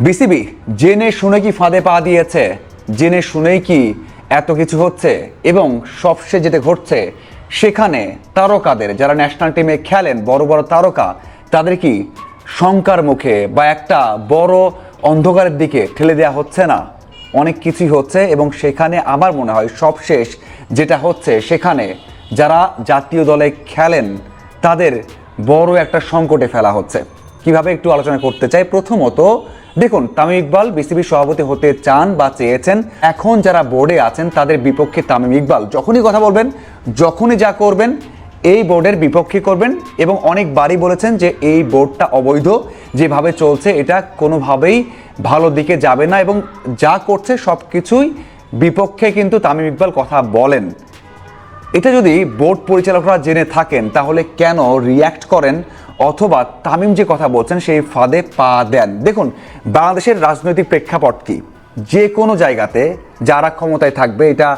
BCB জেনে শুনে কি ফাঁদে পা দিয়েছে? জেনে শুনেই কি এত কিছু হচ্ছে? এবং সবশেষে যেটা ঘটছে সেখানে তারকাদের, যারা ন্যাশনাল টিমে খেলেন, বড় বড় তারকা, তাদের কি শঙ্কার মুখে বা একটা বড় অন্ধকারের দিকে ঠেলে দেওয়া হচ্ছে না? অনেক কিছুই হচ্ছে এবং সেখানে আমার মনে হয় সবশেষ যেটা হচ্ছে সেখানে যারা জাতীয় দলে খেলেন তাদের বড় একটা সংকটে ফেলা হচ্ছে। কিভাবে একটু আলোচনা করতে চাই। প্রথমত দেখুন, তামিম ইকবাল বিসিবির সভাপতি হতে চান বা চেয়েছেন। এখন যারা বোর্ডে আছেন তাদের বিপক্ষে তামিম ইকবাল যখনই কথা বলবেন, যখনই যা করবেন এই বোর্ডের বিপক্ষে করবেন এবং অনেকবারই বলেছেন যে এই বোর্ডটা অবৈধ, যেভাবে চলছে এটা কোনোভাবেই ভালো দিকে যাবে না এবং যা করছে সব কিছুই বিপক্ষে কিন্তু তামিম ইকবাল কথা বলেন। এটা যদি বোর্ড পরিচালকরা জেনে থাকেন তাহলে কেন রিয়্যাক্ট করেন অথবা তামিম যে কথা বলছেন সেই ফাঁদে পা দেন? দেখুন, বাংলাদেশের রাজনৈতিক প্রেক্ষাপট কি, যে কোনো জায়গাতে যারা ক্ষমতায় থাকবে, এটা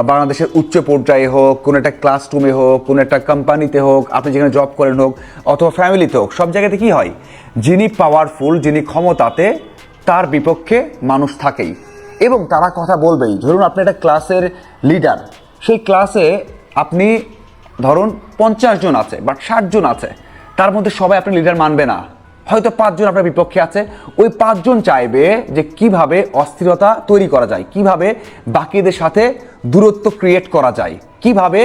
বাংলাদেশের উচ্চ পর্যায়ে হোক, কোনো একটা ক্লাসরুমে হোক, কোনো একটা কোম্পানিতে হোক, আপনি যেখানে জব করেন হোক, অথবা ফ্যামিলিতে হোক, সব জায়গাতে কি হয়, যিনি পাওয়ারফুল, যিনি ক্ষমতাতে, তার বিপক্ষে মানুষ থাকেই এবং তারা কথা বলবেই। ধরুন আপনি একটা ক্লাসের লিডার, সেই ক্লাসে আপনি ধরুন 50 জন আছে বা 60 জন আছে, তার মধ্যে সবাই আপনি লিডার মানবে না, হয়তো 5 জন আপনার বিপক্ষে আছে। ওই 5 জন চাইবে যে কিভাবে অস্থিরতা তৈরি করা যায়, কিভাবে বাকিদের সাথে দূরত্ব ক্রিয়েট করা যায়, কিভাবে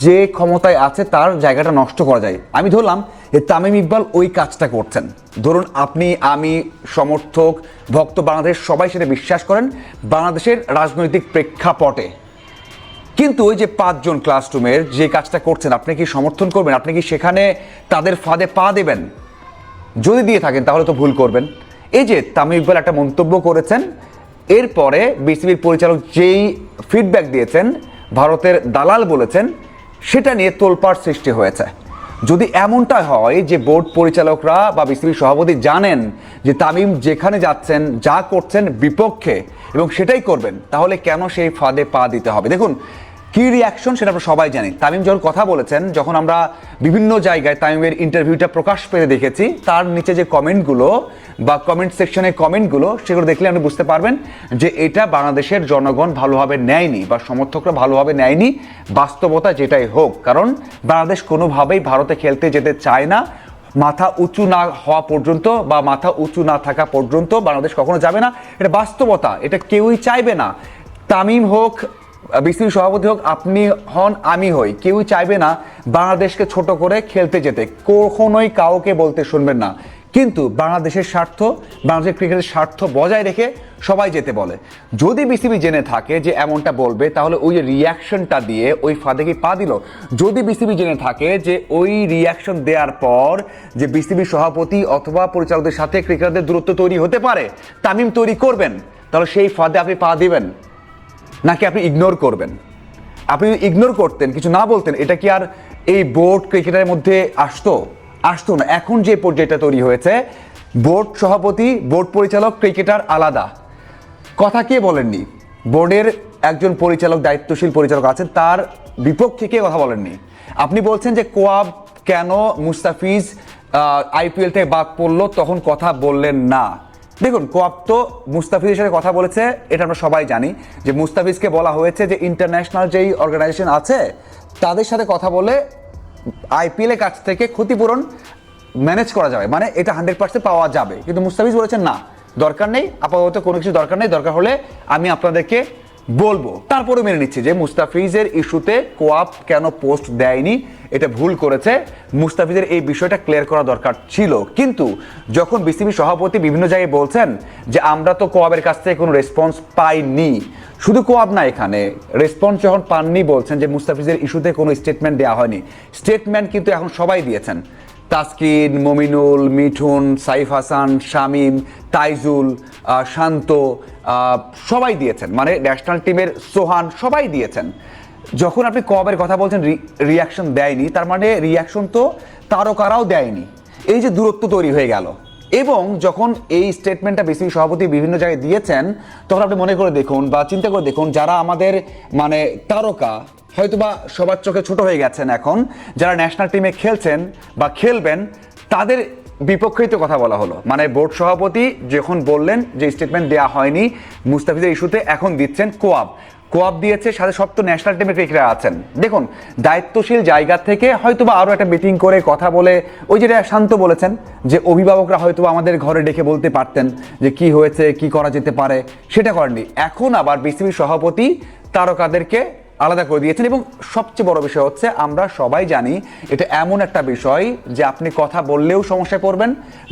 যে ক্ষমতায় আছে তার জায়গাটা নষ্ট করা যায়। আমি ধরলাম যে তামিম ইকবাল ওই কাজটা করছেন। ধরুন আপনি, আমি, সমর্থক, ভক্ত, বাংলাদেশ সবাই সেটা বিশ্বাস করেন বাংলাদেশের রাজনৈতিক প্রেক্ষাপটে। কিন্তু ওই যে 5 জন ক্লাসরুমের যে কাজটা করছেন, আপনি কি সমর্থন করবেন? আপনি কি সেখানে তাদের ফাঁদে পা দেবেন? যদি দিয়ে থাকেন তাহলে তো ভুল করবেন। এই যে তামিম ইকবাল একটা মন্তব্য করেছেন, এরপরে বিসিবির পরিচালক যেই ফিডব্যাক দিয়েছেন, ভারতের দালাল বলেছেন, সেটা নিয়ে তোলপাড় সৃষ্টি হয়েছে। যদি এমনটা হয় যে বোর্ড পরিচালকরা বা বিসিবির সভাপতি জানেন যে তামিম যেখানে যাচ্ছেন, যা করছেন বিপক্ষে এবং সেটাই করবেন, তাহলে কেন সেই ফাঁদে পা দিতে হবে? দেখুন কি রিয়াকশন সেটা আমরা সবাই জানি। তামিম যখন কথা বলেছেন, যখন আমরা বিভিন্ন জায়গায় তামিমের ইন্টারভিউটা প্রকাশ পেতে দেখেছি, তার নিচে যে কমেন্টগুলো বা কমেন্ট সেকশনের কমেন্টগুলো, সেগুলো দেখলে আপনি বুঝতে পারবেন যে এটা বাংলাদেশের জনগণ ভালোভাবে নেয়নি বা সমর্থকরা ভালোভাবে নেয়নি, বাস্তবতা যেটাই হোক। কারণ বাংলাদেশ কোনোভাবেই ভারতে খেলতে যেতে চায় না। মাথা উঁচু না হওয়া পর্যন্ত বা মাথা উঁচু না থাকা পর্যন্ত বাংলাদেশ কখনো যাবে না, এটা বাস্তবতা, এটা কেউই চাইবে না। তামিম হোক, বিসিবি সভাপতি হোক, আপনি হন, আমি হই, কেউই চাইবে না বাংলাদেশকে ছোট করে খেলতে যেতে, কখনোই কাউকে বলতে শুনবেন না। কিন্তু বাংলাদেশের স্বার্থ, বাংলাদেশের ক্রিকেটের স্বার্থ বজায় রেখে সবাই যেতে বলে। যদি বিসিবি জেনে থাকে যে এমনটা বলবে, তাহলে ওই যে রিয়াকশনটা দিয়ে ওই ফাঁদে কি পা দিল? যদি বিসিবি জেনে থাকে যে ওই রিয়াকশন দেওয়ার পর যে বিসিবি সভাপতি অথবা পরিচালকদের সাথে ক্রিকেটারদের দূরত্ব তৈরি হতে পারে, তামিম তৈরি করবেন, তাহলে সেই ফাঁদে আপনি পা দিবেন নাকি আপনি ইগনোর করবেন? আপনি ইগনোর করতেন, কিছু না বলতেন, এটা কি আর এই বোর্ড ক্রিকেটের মধ্যে আসতো না? এখন যে পর্যায়টা তৈরি হয়েছে, বোর্ড সভাপতি, বোর্ড পরিচালক, ক্রিকেটার আলাদা। কথা কে বলেননি? বোর্ডের একজন পরিচালক, দায়িত্বশীল পরিচালক আছেন, তার বিপক্ষে কে কথা বলেননি? আপনি বলছেন যে কোয়াব কেন মুস্তাফিজ আইপিএল থেকে বাদ পড়লো, তখন কথা বললেন না। দেখুন, কোয়াব তো মুস্তাফিজের সাথে কথা বলেছে, এটা আমরা সবাই জানি যে মুস্তাফিজকে বলা হয়েছে যে ইন্টারন্যাশনাল যেই অর্গানাইজেশন আছে তাদের সাথে কথা বলে আইপিএল এর কাছ থেকে ক্ষতিপূরণ ম্যানেজ করা যাবে, মানে এটা 100% পাওয়া যাবে। কিন্তু মুস্তাফিজ বলেছেন না, দরকার নেই, আপাতত কোনো কিছু দরকার নেই, দরকার হলে আমি আপনাদেরকে বলবো। তারপরে মেনে নিচ্ছি যে মুস্তাফিজের ইস্যুতে কোয়াব কেন পোস্ট দেয়নি, এটা ভুল করেছে। মুস্তাফিজের এই বিষয়টা ক্লিয়ার করা দরকার ছিল। কিন্তু যখন বিসিবি সভাপতি বিভিন্ন জায়গায় বলছেন যে আমরা তো কোয়াবের কাছ থেকে কোনো রেসপন্স পাইনি, শুধু কোয়াব না, এখানে রেসপন্স যখন পাননি, বলছেন যে মুস্তাফিজের ইস্যুতে কোনো স্টেটমেন্ট দেওয়া হয়নি। স্টেটমেন্ট কিন্তু এখন সবাই দিয়েছেন, তাসকিন, মমিনুল, মিঠুন, সাইফ হাসান, শামীম, তাইজুল, শান্ত, সবাই দিয়েছেন, মানে ন্যাশনাল টিমের সোহান, সবাই দিয়েছেন। যখন আপনি কবের কথা বলছেন রিয়াকশন দেয়নি, তার মানে রিয়াকশন তো তারকারাও দেয়নি। এই যে দূরত্ব তৈরি হয়ে গেল। এবং যখন এই স্টেটমেন্টটা বিসিবি সভাপতি বিভিন্ন জায়গায় দিয়েছেন, তখন আপনি মনে করে দেখুন বা চিন্তা করে দেখুন, যারা আমাদের মানে তারকা, হয়তোবা সবার চোখে ছোট হয়ে গেছেন এখন, যারা ন্যাশনাল টিমে খেলছেন বা খেলবেন, তাদের বিপক্ষেই তো কথা বলা হলো, মানে বোর্ড সভাপতি যখন বললেন যে স্টেটমেন্ট দেওয়া হয়নি মুস্তাফিজের ইস্যুতে, এখন দিচ্ছেন কোয়াব দিয়েছে, সাথে সব তো ন্যাশনাল টিমের ক্রিকেটার আছেন। দেখুন, দায়িত্বশীল জায়গা থেকে হয়তোবা আরও একটা মিটিং করে কথা বলে, ওই যেটা শান্ত বলেছেন যে অভিভাবকরা হয়তোবা আমাদের ঘরে ডেকে বলতে পারতেন যে কি হয়েছে, কি করা যেতে পারে, সেটা করেননি। এখন আবার বিসিবি সভাপতি তারকাদেরকে আলাদা করে দিয়েছেন। এবং সবচেয়ে বড় বিষয় হচ্ছে, আমরা সবাই জানি এটা এমন একটা বিষয় যে আপনি কথা বললেও সমস্যায় পড়বেন,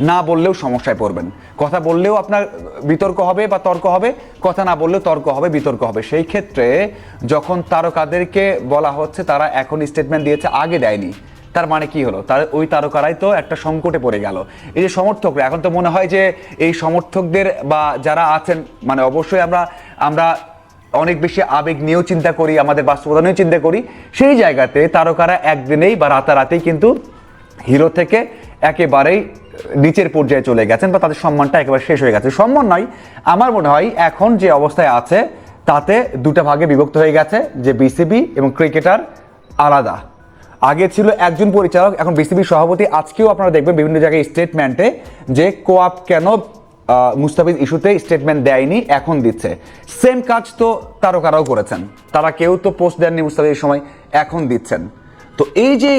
না বললেও সমস্যায় পড়বেন। কথা বললেও আপনার বিতর্ক হবে বা তর্ক হবে, কথা না বললেও তর্ক হবে, বিতর্ক হবে। সেই ক্ষেত্রে যখন তারকাদেরকে বলা হচ্ছে তারা এখন স্টেটমেন্ট দিয়েছে, আগে দেয়নি, তার মানে কি হলো? তার ওই তারকারাই তো একটা সংকটে পড়ে গেল। এই যে সমর্থকরা, এখন তো মনে হয় যে এই সমর্থকদের বা যারা আছেন, মানে অবশ্যই আমরা অনেক বেশি আবেগ নিয়েও চিন্তা করি, আমাদের বাস্তবতা নিয়েও চিন্তা করি। সেই জায়গাতে তারকারা একদিনেই বা রাতারাতেই কিন্তু হিরো থেকে একেবারেই নিচের পর্যায়ে চলে গেছেন, বা তাদের সম্মানটা একেবারে শেষ হয়ে গেছে। সম্মান নয়, আমার মনে হয় এখন যে অবস্থায় আছে তাতে দুটা ভাগে বিভক্ত হয়ে গেছে, যে বিসিবি এবং ক্রিকেটার আলাদা। আগে ছিল একজন পরিচালক, এখন বিসিবি সভাপতি। আজকেও আপনারা দেখবেন বিভিন্ন জায়গায় স্টেটমেন্টে যে কোয়াপ কেন মুস্তাফিজ ইস্যুতে স্টেটমেন্ট দেয়নি, এখন দিচ্ছে। সেম কাজ তো তারকারাও করেছেন, তারা কেউ তো পোস্ট দেননি মুস্তাফিজের সময়, এখন দিচ্ছেন। তো এই যে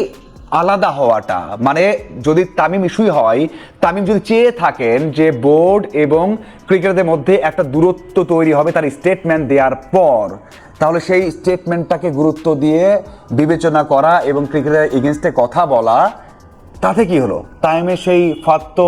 আলাদা হওয়াটা, মানে যদি তামিম ইস্যুই হয়, তামিম যদি চেয়ে থাকেন যে বোর্ড এবং ক্রিকেটারদের মধ্যে একটা দূরত্ব তৈরি হবে তার স্টেটমেন্ট দেওয়ার পর, তাহলে সেই স্টেটমেন্টটাকে গুরুত্ব দিয়ে বিবেচনা করা এবং ক্রিকেটের এগেনস্টে কথা বলা, তাতে কি হলো? তামিমের সেই ফাঁদ তো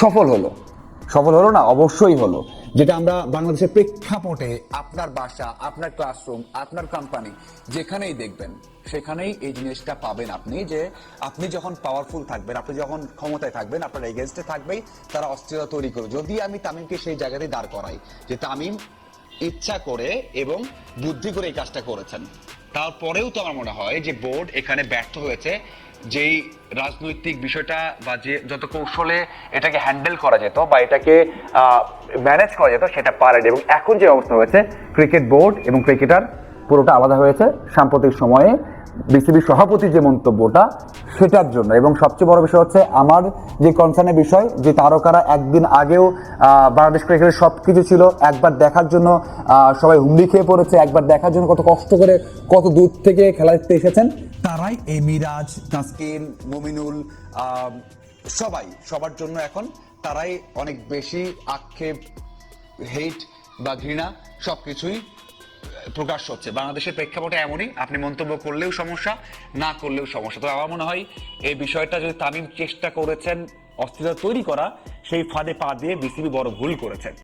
সফল হলো না? অবশ্যই হলো। যেটা আমরা বাংলাদেশের প্রেক্ষাপটে, আপনার বাসা, আপনার ক্লাসরুম, আপনার কোম্পানি, যেখানেই দেখবেন সেখানেই এই জিনিসটা পাবেন আপনি, যে আপনি যখন পাওয়ারফুল থাকবেন, আপনি যখন ক্ষমতায় থাকবেন, আপনার এগেনস্টে থাকবেই তারা অস্থিরতা তৈরি করবে। যদি আমি তামিমকে সেই জায়গাতেই দাঁড় করাই যে তামিম ইচ্ছা করে এবং বুদ্ধি করে এই কাজটা করেছেন, তারপরেও তো আমার মনে হয় যে বোর্ড এখানে ব্যর্থ হয়েছে। যেই রাজনৈতিক বিষয়টা বা যে যত কৌশলে এটাকে হ্যান্ডেল করা যেত বা এটাকে ম্যানেজ করা যেত, সেটা পারেনি। এবং এখন যে অবস্থা হয়েছে, ক্রিকেট বোর্ড এবং ক্রিকেটার পুরোটা আলাদা হয়েছে সাম্প্রতিক সময়ে বিসিবি সভাপতির যে মন্তব্যটা, সেটার জন্য। এবং সবচেয়ে বড় বিষয় হচ্ছে, আমার যে কনসার্নের বিষয়, যে তারকারা একদিন আগেও বাংলাদেশ ক্রিকেটের সব কিছু ছিল, একবার দেখার জন্য সবাই হুমড়ি খেয়ে পড়েছে, একবার দেখার জন্য কত কষ্ট করে কত দূর থেকে খেলা দেখতে এসেছেন, তারাই এই মিরাজ, তাসকিন, মুমিনুল, সবার জন্য এখন তারাই অনেক বেশি আক্ষেপ, হেট বা ঘৃণা সবকিছুই প্রকাশ হচ্ছে। বাংলাদেশের প্রেক্ষাপটে এমনই, আপনি মন্তব্য করলেও সমস্যা, না করলেও সমস্যা। তো আমার মনে হয় এই বিষয়টা যদি তামিম চেষ্টা করেছেন অস্থিরতা তৈরি করা, সেই ফাঁদে পা দিয়ে বিসিবি বড় ভুল করেছেন।